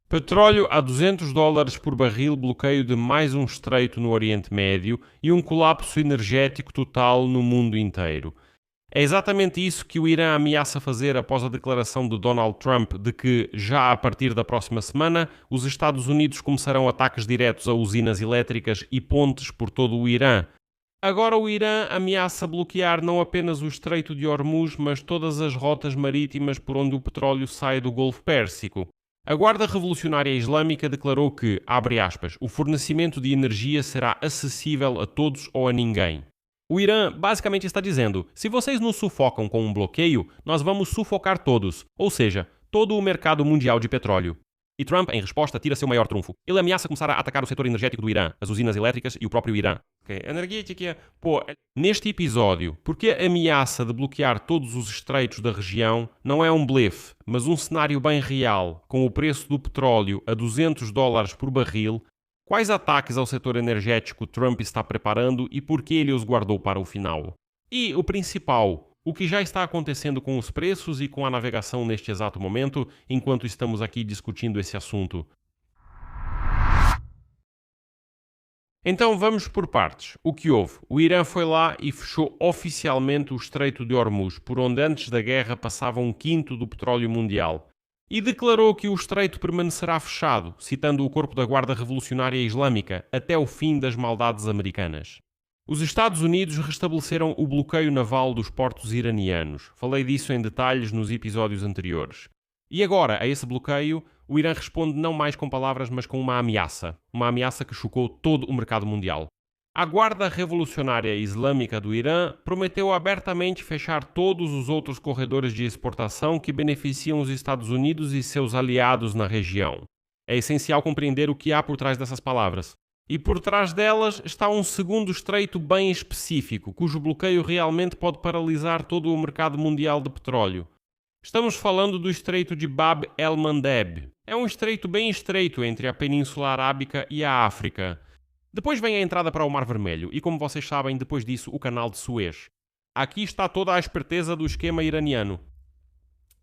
Petróleo a $200 por barril, bloqueio de mais um estreito no Oriente Médio e um colapso energético total no mundo inteiro. É exatamente isso que o Irã ameaça fazer após a declaração de Donald Trump de que, já a partir da próxima semana, os Estados Unidos começarão ataques diretos a usinas elétricas e pontes por todo o Irã. Agora o Irã ameaça bloquear não apenas o Estreito de Hormuz, mas todas as rotas marítimas por onde o petróleo sai do Golfo Pérsico. A Guarda Revolucionária Islâmica declarou que, abre aspas, o fornecimento de energia será acessível a todos ou a ninguém. O Irã basicamente está dizendo: se vocês nos sufocam com um bloqueio, nós vamos sufocar todos, ou seja, todo o mercado mundial de petróleo. E Trump, em resposta, tira seu maior trunfo. Ele ameaça começar a atacar o setor energético do Irã, as usinas elétricas e o próprio Irã. Energética. Neste episódio, porque a ameaça de bloquear todos os estreitos da região não é um blefe, mas um cenário bem real, com o preço do petróleo a $200 por barril, quais ataques ao setor energético Trump está preparando e por que ele os guardou para o final? E o principal, o que já está acontecendo com os preços e com a navegação neste exato momento, enquanto estamos aqui discutindo esse assunto. Então vamos por partes. O que houve? O Irã foi lá e fechou oficialmente o Estreito de Hormuz, por onde antes da guerra passava um quinto do petróleo mundial. E declarou que o estreito permanecerá fechado, citando o corpo da Guarda Revolucionária Islâmica, até o fim das maldades americanas. Os Estados Unidos restabeleceram o bloqueio naval dos portos iranianos. Falei disso em detalhes nos episódios anteriores. E agora, a esse bloqueio, o Irã responde não mais com palavras, mas com uma ameaça que chocou todo o mercado mundial. A Guarda Revolucionária Islâmica do Irã prometeu abertamente fechar todos os outros corredores de exportação que beneficiam os Estados Unidos e seus aliados na região. É essencial compreender o que há por trás dessas palavras. E por trás delas está um segundo estreito bem específico, cujo bloqueio realmente pode paralisar todo o mercado mundial de petróleo. Estamos falando do Estreito de Bab el-Mandeb. É um estreito bem estreito entre a Península Arábica e a África. Depois vem a entrada para o Mar Vermelho e, como vocês sabem, depois disso o Canal de Suez. Aqui está toda a esperteza do esquema iraniano.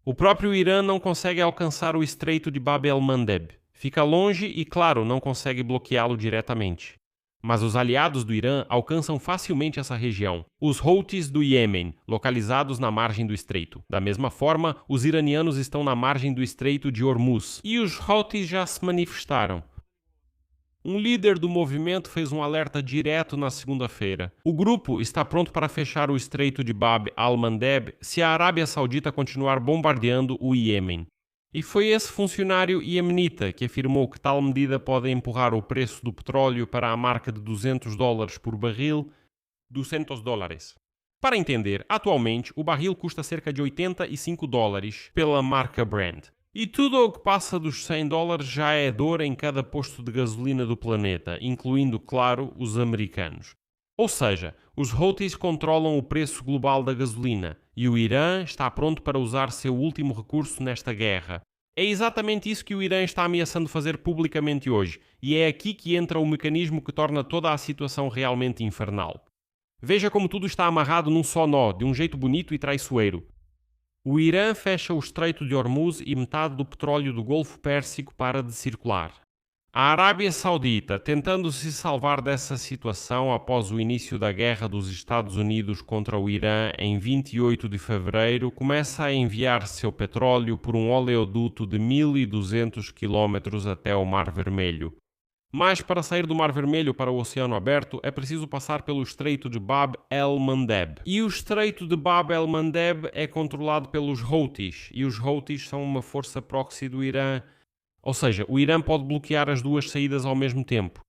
O próprio Irã não consegue alcançar o Estreito de Bab el-Mandeb. Fica longe e, claro, não consegue bloqueá-lo diretamente. Mas os aliados do Irã alcançam facilmente essa região. Os Houthis do Iêmen, localizados na margem do estreito. Da mesma forma, os iranianos estão na margem do Estreito de Hormuz. E os Houthis já se manifestaram. Um líder do movimento fez um alerta direto na segunda-feira. O grupo está pronto para fechar o Estreito de Bab al-Mandeb se a Arábia Saudita continuar bombardeando o Iêmen. E foi esse funcionário iemenita que afirmou que tal medida pode empurrar o preço do petróleo para a marca de $200 por barril, $200. Para entender, atualmente o barril custa cerca de $85 pela marca Brent. E tudo o que passa dos $100 já é dor em cada posto de gasolina do planeta, incluindo, claro, os americanos. Ou seja, os Houthis controlam o preço global da gasolina e o Irã está pronto para usar seu último recurso nesta guerra. É exatamente isso que o Irã está ameaçando fazer publicamente hoje, e é aqui que entra o mecanismo que torna toda a situação realmente infernal. Veja como tudo está amarrado num só nó, de um jeito bonito e traiçoeiro. O Irã fecha o Estreito de Hormuz e metade do petróleo do Golfo Pérsico para de circular. A Arábia Saudita, tentando se salvar dessa situação após o início da guerra dos Estados Unidos contra o Irã em 28 de fevereiro, começa a enviar seu petróleo por um oleoduto de 1.200 km até o Mar Vermelho. Mas para sair do Mar Vermelho para o Oceano Aberto é preciso passar pelo Estreito de Bab el-Mandeb. E o Estreito de Bab el-Mandeb é controlado pelos Houthis, e os Houthis são uma força proxy do Irã. Ou seja, o Irã pode bloquear as duas saídas ao mesmo tempo.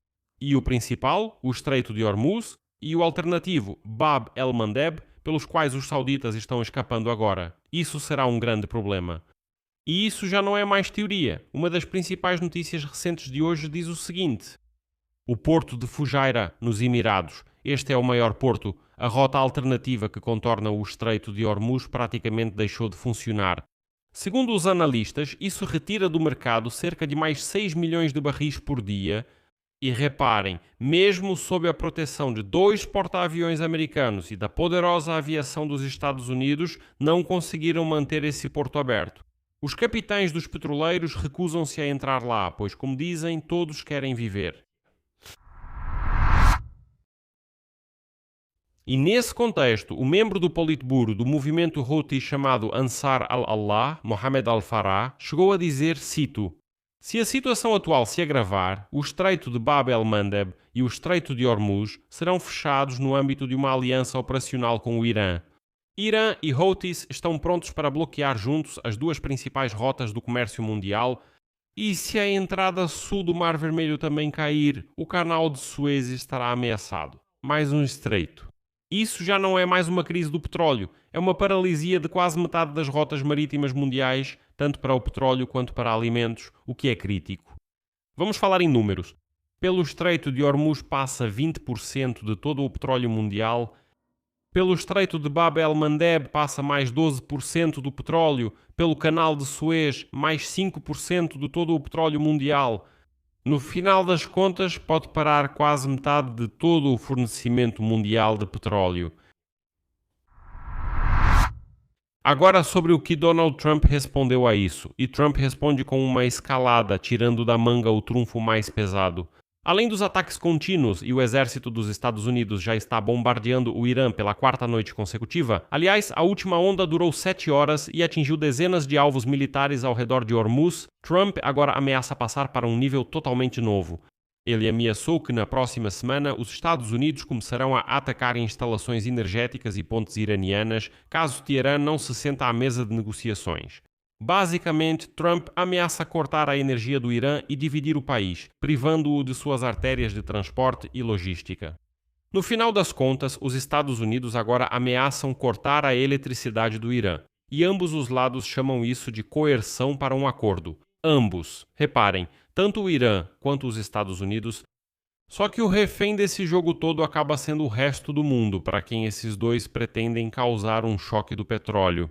E o principal, o Estreito de Hormuz, e o alternativo, Bab el-Mandeb, pelos quais os sauditas estão escapando agora. Isso será um grande problema. E isso já não é mais teoria. Uma das principais notícias recentes de hoje diz o seguinte: o porto de Fujairah, nos Emirados. Este é o maior porto. A rota alternativa que contorna o Estreito de Hormuz praticamente deixou de funcionar. Segundo os analistas, isso retira do mercado cerca de mais 6 milhões de barris por dia. E reparem, mesmo sob a proteção de 2 porta-aviões americanos e da poderosa aviação dos Estados Unidos, não conseguiram manter esse porto aberto. Os capitães dos petroleiros recusam-se a entrar lá, pois, como dizem, todos querem viver. E nesse contexto, o membro do Politburo do movimento Houthi chamado Ansar al-Allah, Mohamed al-Farah, chegou a dizer, cito, se a situação atual se agravar, o Estreito de Bab el-Mandeb e o Estreito de Hormuz serão fechados no âmbito de uma aliança operacional com o Irã. Irã e Houthis estão prontos para bloquear juntos as duas principais rotas do comércio mundial e se a entrada sul do Mar Vermelho também cair, o canal de Suez estará ameaçado. Mais um estreito. Isso já não é mais uma crise do petróleo, é uma paralisia de quase metade das rotas marítimas mundiais, tanto para o petróleo quanto para alimentos, o que é crítico. Vamos falar em números. Pelo Estreito de Hormuz passa 20% de todo o petróleo mundial. Pelo Estreito de Bab el-Mandeb passa mais 12% do petróleo. Pelo Canal de Suez, mais 5% de todo o petróleo mundial. No final das contas, pode parar quase metade de todo o fornecimento mundial de petróleo. Agora sobre o que Donald Trump respondeu a isso. E Trump responde com uma escalada, tirando da manga o trunfo mais pesado. Além dos ataques contínuos e o exército dos Estados Unidos já está bombardeando o Irã pela quarta noite consecutiva, aliás, a última onda durou 7 horas e atingiu dezenas de alvos militares ao redor de Hormuz, Trump agora ameaça passar para um nível totalmente novo. Ele ameaçou que na próxima semana os Estados Unidos começarão a atacar instalações energéticas e pontes iranianas caso Teherã não se senta à mesa de negociações. Basicamente, Trump ameaça cortar a energia do Irã e dividir o país, privando-o de suas artérias de transporte e logística. No final das contas, os Estados Unidos agora ameaçam cortar a eletricidade do Irã, e ambos os lados chamam isso de coerção para um acordo. Ambos. Reparem, tanto o Irã quanto os Estados Unidos. Só que o refém desse jogo todo acaba sendo o resto do mundo, para quem esses dois pretendem causar um choque do petróleo.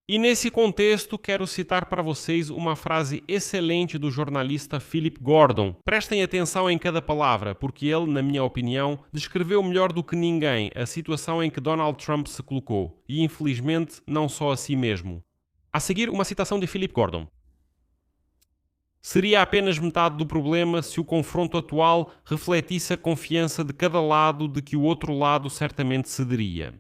E nesse contexto, quero citar para vocês uma frase excelente do jornalista Philip Gordon. Prestem atenção em cada palavra, porque ele, na minha opinião, descreveu melhor do que ninguém a situação em que Donald Trump se colocou, e infelizmente não só a si mesmo. A seguir, uma citação de Philip Gordon. Seria apenas metade do problema se o confronto atual refletisse a confiança de cada lado de que o outro lado certamente cederia.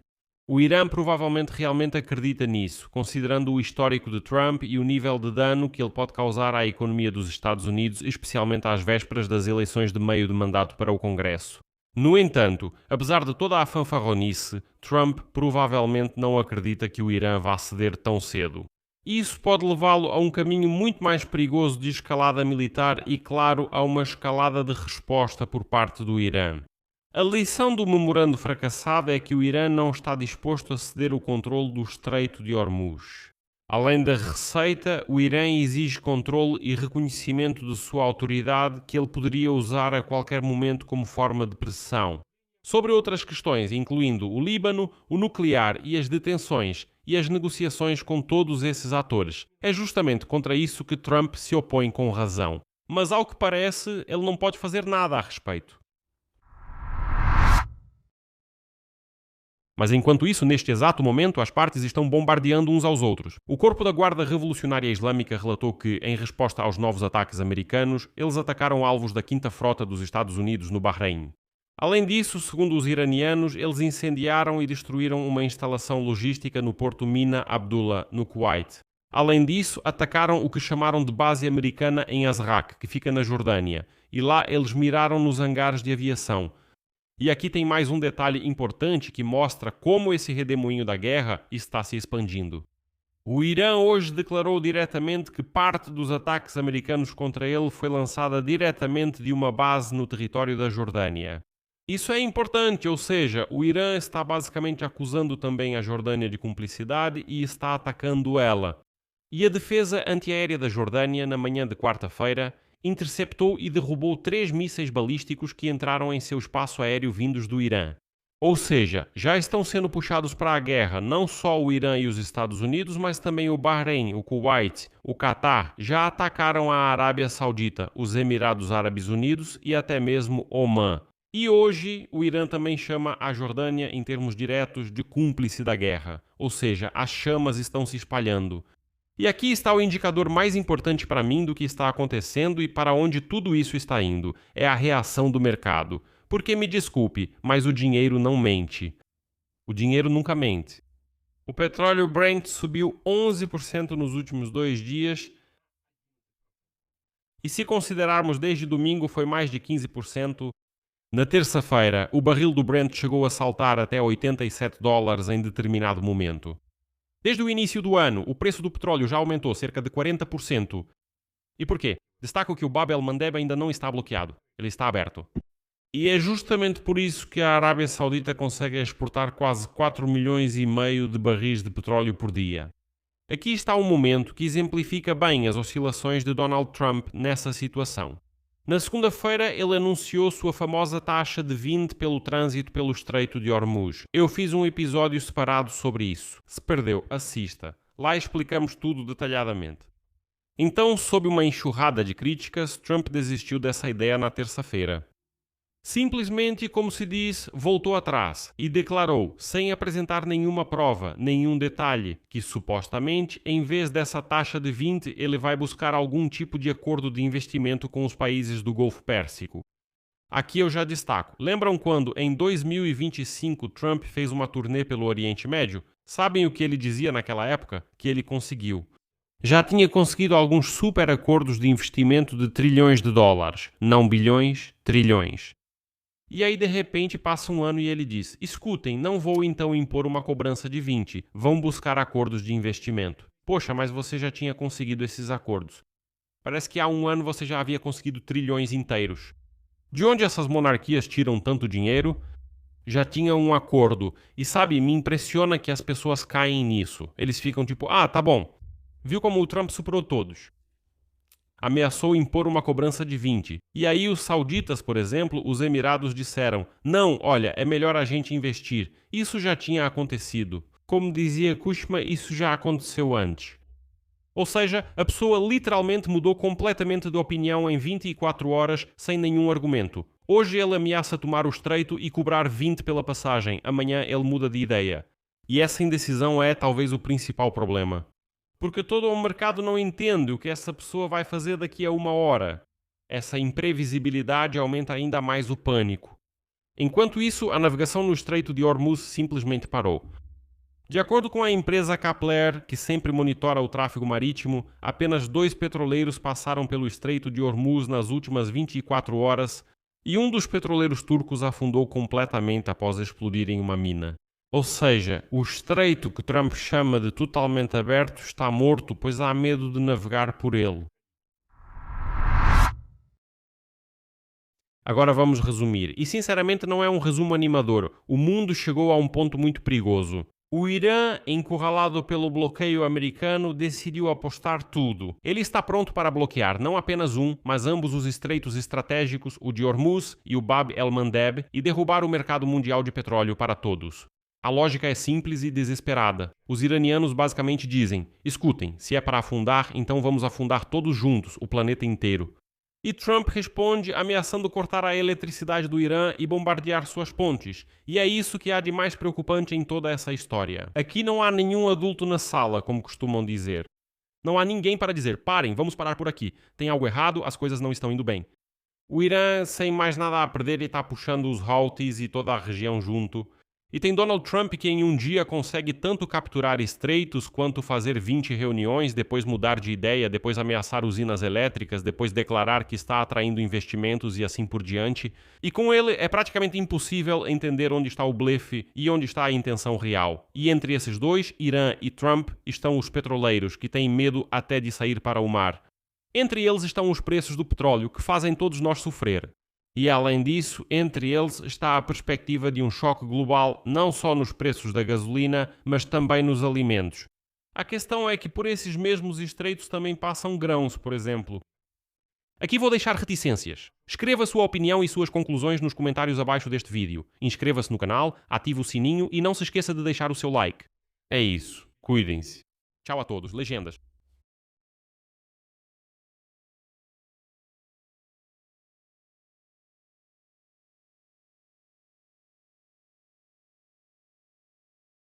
O Irã provavelmente realmente acredita nisso, considerando o histórico de Trump e o nível de dano que ele pode causar à economia dos Estados Unidos, especialmente às vésperas das eleições de meio de mandato para o Congresso. No entanto, apesar de toda a fanfarronice, Trump provavelmente não acredita que o Irã vá ceder tão cedo. Isso pode levá-lo a um caminho muito mais perigoso de escalada militar e, claro, a uma escalada de resposta por parte do Irã. A lição do memorando fracassado é que o Irã não está disposto a ceder o controle do Estreito de Hormuz. Além da receita, o Irã exige controle e reconhecimento de sua autoridade que ele poderia usar a qualquer momento como forma de pressão. Sobre outras questões, incluindo o Líbano, o nuclear e as detenções e as negociações com todos esses atores. É justamente contra isso que Trump se opõe com razão. Mas, ao que parece, ele não pode fazer nada a respeito. Mas enquanto isso, neste exato momento, as partes estão bombardeando uns aos outros. O Corpo da Guarda Revolucionária Islâmica relatou que, em resposta aos novos ataques americanos, eles atacaram alvos da 5ª Frota dos Estados Unidos no Bahrein. Além disso, segundo os iranianos, eles incendiaram e destruíram uma instalação logística no porto Mina Abdullah, no Kuwait. Além disso, atacaram o que chamaram de base americana em Azraq, que fica na Jordânia, e lá eles miraram nos hangares de aviação. E aqui tem mais um detalhe importante que mostra como esse redemoinho da guerra está se expandindo. O Irã hoje declarou diretamente que parte dos ataques americanos contra ele foi lançada diretamente de uma base no território da Jordânia. Isso é importante, ou seja, o Irã está basicamente acusando também a Jordânia de cumplicidade e está atacando ela. E a defesa antiaérea da Jordânia, na manhã de quarta-feira, interceptou e derrubou 3 mísseis balísticos que entraram em seu espaço aéreo vindos do Irã. Ou seja, já estão sendo puxados para a guerra não só o Irã e os Estados Unidos, mas também o Bahrein, o Kuwait, o Catar, já atacaram a Arábia Saudita, os Emirados Árabes Unidos e até mesmo Omã. E hoje o Irã também chama a Jordânia, em termos diretos, de cúmplice da guerra, ou seja, as chamas estão se espalhando. E aqui está o indicador mais importante para mim do que está acontecendo e para onde tudo isso está indo. É a reação do mercado. Porque me desculpe, mas o dinheiro não mente. O dinheiro nunca mente. O petróleo Brent subiu 11% nos últimos 2 dias. E se considerarmos desde domingo, foi mais de 15%. Na terça-feira, o barril do Brent chegou a saltar até $87 em determinado momento. Desde o início do ano, o preço do petróleo já aumentou cerca de 40%. E porquê? Destaco que o Bab el-Mandeb ainda não está bloqueado. Ele está aberto. E é justamente por isso que a Arábia Saudita consegue exportar quase 4,5 milhões de barris de petróleo por dia. Aqui está um momento que exemplifica bem as oscilações de Donald Trump nessa situação. Na segunda-feira, ele anunciou sua famosa taxa de 20 pelo trânsito pelo Estreito de Hormuz. Eu fiz um episódio separado sobre isso. Se perdeu, assista. Lá explicamos tudo detalhadamente. Então, sob uma enxurrada de críticas, Trump desistiu dessa ideia na terça-feira. Simplesmente, como se diz, voltou atrás e declarou, sem apresentar nenhuma prova, nenhum detalhe, que supostamente, em vez dessa taxa de 20, ele vai buscar algum tipo de acordo de investimento com os países do Golfo Pérsico. Aqui eu já destaco. Lembram quando, em 2025, Trump fez uma turnê pelo Oriente Médio? Sabem o que ele dizia naquela época? Que ele conseguiu. Já tinha conseguido alguns super acordos de investimento de trilhões de dólares. Não bilhões, trilhões. E aí, de repente, passa um ano e ele diz: escutem, não vou então impor uma cobrança de 20, vão buscar acordos de investimento. Poxa, mas você já tinha conseguido esses acordos. Parece que há um ano você já havia conseguido trilhões inteiros. De onde essas monarquias tiram tanto dinheiro? Já tinha um acordo. E sabe, me impressiona que as pessoas caem nisso. Eles ficam tipo, tá bom. Viu como o Trump superou todos? Ameaçou impor uma cobrança de 20. E aí os sauditas, por exemplo, os Emirados disseram: não, olha, é melhor a gente investir. Isso já tinha acontecido. Como dizia Kushma, isso já aconteceu antes. Ou seja, a pessoa literalmente mudou completamente de opinião em 24 horas sem nenhum argumento. Hoje ele ameaça tomar o estreito e cobrar 20 pela passagem. Amanhã ele muda de ideia. E essa indecisão é talvez o principal problema. Porque todo o mercado não entende o que essa pessoa vai fazer daqui a uma hora. Essa imprevisibilidade aumenta ainda mais o pânico. Enquanto isso, a navegação no Estreito de Hormuz simplesmente parou. De acordo com a empresa Kpler, que sempre monitora o tráfego marítimo, apenas 2 petroleiros passaram pelo Estreito de Hormuz nas últimas 24 horas e um dos petroleiros turcos afundou completamente após explodir em uma mina. Ou seja, o estreito que Trump chama de totalmente aberto está morto, pois há medo de navegar por ele. Agora vamos resumir. E sinceramente não é um resumo animador. O mundo chegou a um ponto muito perigoso. O Irã, encurralado pelo bloqueio americano, decidiu apostar tudo. Ele está pronto para bloquear não apenas um, mas ambos os estreitos estratégicos, o de Hormuz e o Bab el-Mandeb, e derrubar o mercado mundial de petróleo para todos. A lógica é simples e desesperada. Os iranianos basicamente dizem: escutem, se é para afundar, então vamos afundar todos juntos, o planeta inteiro. E Trump responde ameaçando cortar a eletricidade do Irã e bombardear suas pontes. E é isso que há de mais preocupante em toda essa história. Aqui não há nenhum adulto na sala, como costumam dizer. Não há ninguém para dizer: parem, vamos parar por aqui. Tem algo errado, as coisas não estão indo bem. O Irã, sem mais nada a perder, está puxando os Houthis e toda a região junto. E tem Donald Trump que em um dia consegue tanto capturar estreitos quanto fazer 20 reuniões, depois mudar de ideia, depois ameaçar usinas elétricas, depois declarar que está atraindo investimentos e assim por diante. E com ele é praticamente impossível entender onde está o blefe e onde está a intenção real. E entre esses dois, Irã e Trump, estão os petroleiros, que têm medo até de sair para o mar. Entre eles estão os preços do petróleo, que fazem todos nós sofrer. E além disso, entre eles está a perspectiva de um choque global não só nos preços da gasolina, mas também nos alimentos. A questão é que por esses mesmos estreitos também passam grãos, por exemplo. Aqui vou deixar reticências. Escreva a sua opinião e suas conclusões nos comentários abaixo deste vídeo. Inscreva-se no canal, ative o sininho e não se esqueça de deixar o seu like. É isso. Cuidem-se. Tchau a todos. Legendas.